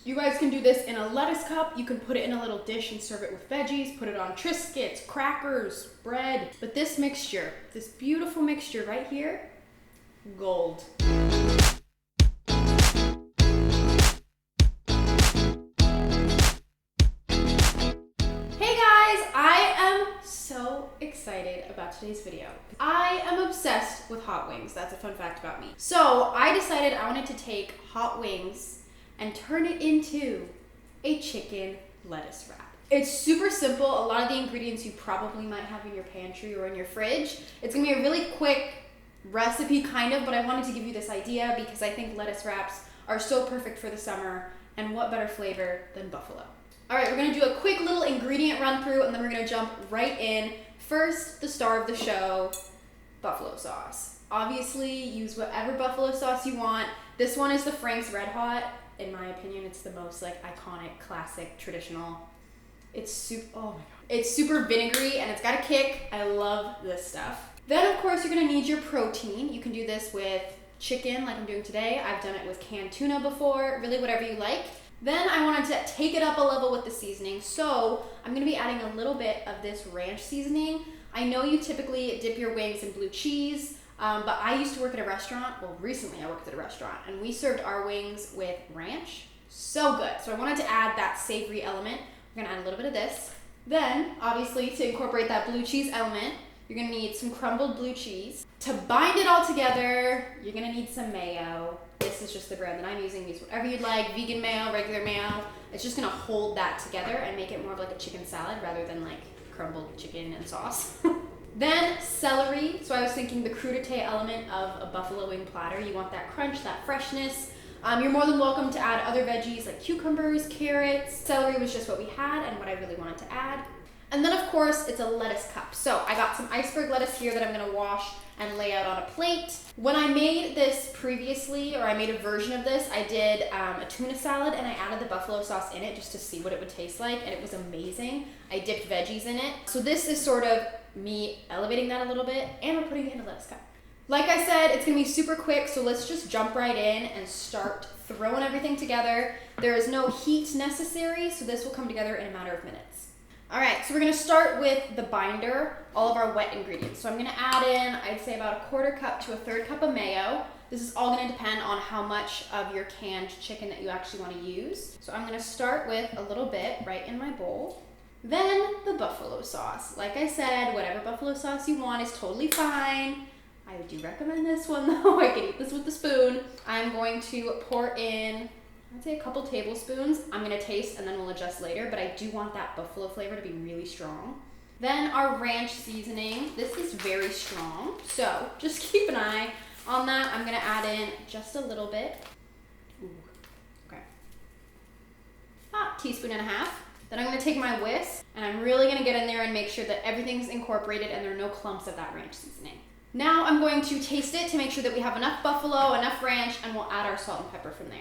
You guys can do this in a lettuce cup. You can put it in a little dish and serve it with veggies, put it on Triscuits, crackers, bread. But this mixture, this beautiful mixture right here, gold. Excited about today's video. I am obsessed with hot wings. That's a fun fact about me. So I decided I wanted to take hot wings and turn it into a chicken lettuce wrap. It's super simple. A lot of the ingredients you probably might have in your pantry or in your fridge. It's gonna be a really quick recipe kind of, but I wanted to give you this idea because I think lettuce wraps are so perfect for the summer, and what better flavor than buffalo. All right, we're gonna do a quick little ingredient run through and then we're gonna jump right in. First, the star of the show, buffalo sauce. Obviously, use whatever buffalo sauce you want. This one is the Frank's Red Hot. In my opinion, it's the most like iconic, classic, traditional. It's oh my god. It's super vinegary and it's got a kick. I love this stuff. Then of course, you're gonna need your protein. You can do this with chicken like I'm doing today. I've done it with canned tuna before, really whatever you like. Then I wanted to take it up a level with the seasoning, so I'm gonna be adding a little bit of this ranch seasoning. I know you typically dip your wings in blue cheese, but I used to work at a restaurant. Well, recently I worked at a restaurant, and we served our wings with ranch. So good. So I wanted to add that savory element. We're gonna add a little bit of this. Then, obviously, to incorporate that blue cheese element, you're gonna need some crumbled blue cheese. To bind it all together, you're gonna need some mayo. This is just the brand that I'm using. Use whatever you'd like, vegan mayo, regular mayo. It's just gonna hold that together and make it more of like a chicken salad rather than like crumbled chicken and sauce. Then celery. So I was thinking the crudité element of a buffalo wing platter. You want that crunch, that freshness. You're more than welcome to add other veggies like cucumbers, carrots. Celery was just what we had and what I really wanted to add. And then of course, it's a lettuce cup. So I got some iceberg lettuce here that I'm gonna wash and lay out on a plate. When I made this previously, or I made a version of this, I did a tuna salad and I added the buffalo sauce in it just to see what it would taste like, and it was amazing. I dipped veggies in it. So this is sort of me elevating that a little bit, and we're putting it in a lettuce cup. Like I said, it's gonna be super quick, so let's just jump right in and start throwing everything together. There is no heat necessary, so this will come together in a matter of minutes. All right, so we're gonna start with the binder, all of our wet ingredients. So I'm gonna add in, I'd say about 1/4 cup to 1/3 cup of mayo. This is all gonna depend on how much of your canned chicken that you actually wanna use. So I'm gonna start with a little bit right in my bowl. Then the buffalo sauce. Like I said, whatever buffalo sauce you want is totally fine. I do recommend this one though. I can eat this with a spoon. I'm going to pour in, I'd say a couple tablespoons. I'm gonna taste and then we'll adjust later, but I do want that buffalo flavor to be really strong. Then our ranch seasoning. This is very strong, so just keep an eye on that. I'm gonna add in just a little bit. Ooh, okay. About 1.5 teaspoons. Then I'm gonna take my whisk and I'm really gonna get in there and make sure that everything's incorporated and there are no clumps of that ranch seasoning. Now I'm going to taste it to make sure that we have enough buffalo, enough ranch, and we'll add our salt and pepper from there.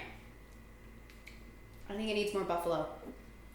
I think it needs more buffalo,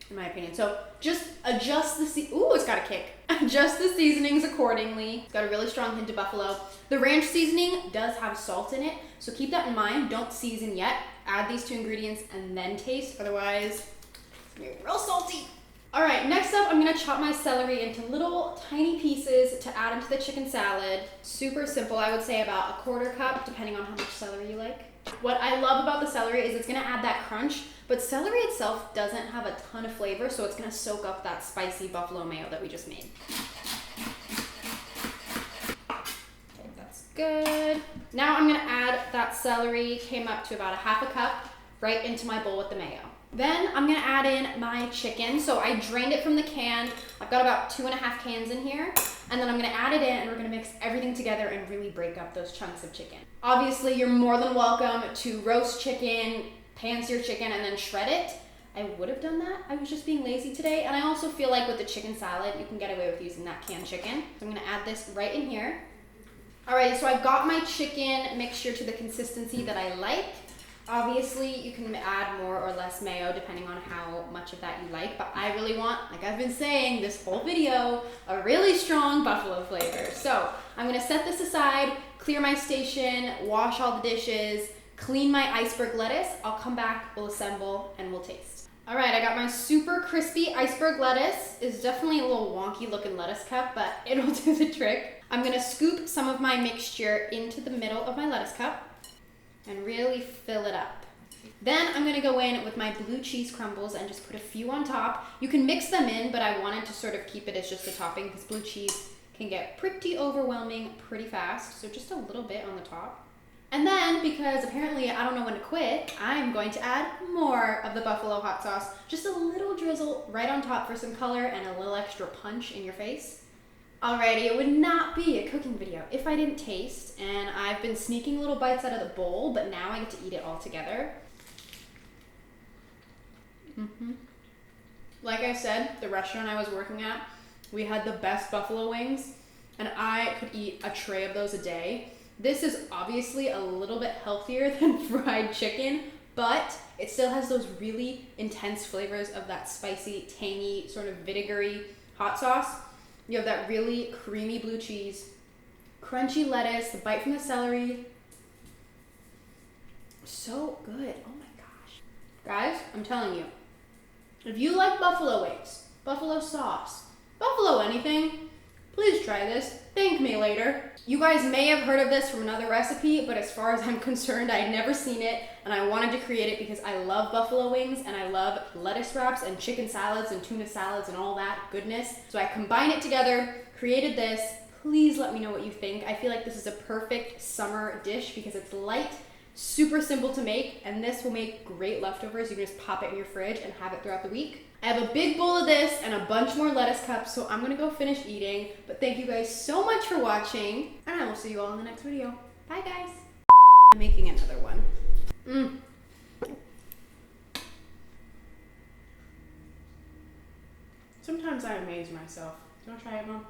in my opinion. So just adjust the ooh, it's got a kick. Adjust the seasonings accordingly. It's got a really strong hint of buffalo. The ranch seasoning does have salt in it, so keep that in mind. Don't season yet. Add these 2 ingredients and then taste, otherwise it's gonna be real salty. All right, next up, I'm gonna chop my celery into little tiny pieces to add into the chicken salad. Super simple, I would say about 1/4 cup, depending on how much celery you like. What I love about the celery is it's gonna add that crunch, but celery itself doesn't have a ton of flavor, so it's gonna soak up that spicy buffalo mayo that we just made. Okay, that's good. Now I'm gonna add that celery, came up to about 1/2 cup, right into my bowl with the mayo. Then I'm gonna add in my chicken. So I drained it from the can. I've got about 2.5 cans in here. And then I'm gonna add it in and we're gonna mix everything together and really break up those chunks of chicken. Obviously, you're more than welcome to roast chicken, pan-sear chicken, and then shred it. I would have done that. I was just being lazy today. And I also feel like with the chicken salad, you can get away with using that canned chicken. So I'm gonna add this right in here. All right, so I've got my chicken mixture to the consistency that I like. Obviously, you can add more or less mayo depending on how much of that you like, but I really want, like I've been saying this whole video, a really strong buffalo flavor. So I'm gonna set this aside, clear my station, wash all the dishes, clean my iceberg lettuce. I'll come back, we'll assemble, and we'll taste. All right, I got my super crispy iceberg lettuce. It's definitely a little wonky looking lettuce cup, but it'll do the trick. I'm gonna scoop some of my mixture into the middle of my lettuce cup and really fill it up. Then I'm gonna go in with my blue cheese crumbles and just put a few on top. You can mix them in, but I wanted to sort of keep it as just a topping because blue cheese can get pretty overwhelming pretty fast. So just a little bit on the top. And then, because apparently I don't know when to quit, I'm going to add more of the buffalo hot sauce. Just a little drizzle right on top for some color and a little extra punch in your face. Alrighty, it would not be a cooking video if I didn't taste, and I've been sneaking little bites out of the bowl, but now I get to eat it all together. Like I said, the restaurant I was working at, we had the best buffalo wings, and I could eat a tray of those a day. This is obviously a little bit healthier than fried chicken, but it still has those really intense flavors of that spicy, tangy, sort of vinegary hot sauce. You have that really creamy blue cheese, crunchy lettuce, the bite from the celery. So good. Oh my gosh. Guys, I'm telling you, if you like buffalo wings, buffalo sauce, buffalo anything, please try this. Thank me later. You guys may have heard of this from another recipe, but as far as I'm concerned, I had never seen it, and I wanted to create it because I love buffalo wings, and I love lettuce wraps and chicken salads and tuna salads and all that goodness. So I combined it together, created this. Please let me know what you think. I feel like this is a perfect summer dish because it's light, super simple to make, and this will make great leftovers. You can just pop it in your fridge and have it throughout the week. I have a big bowl of this and a bunch more lettuce cups, so I'm gonna go finish eating. But thank you guys so much for watching, and I will see you all in the next video. Bye, guys. I'm making another one. Sometimes I amaze myself. Do you wanna try it, Mom?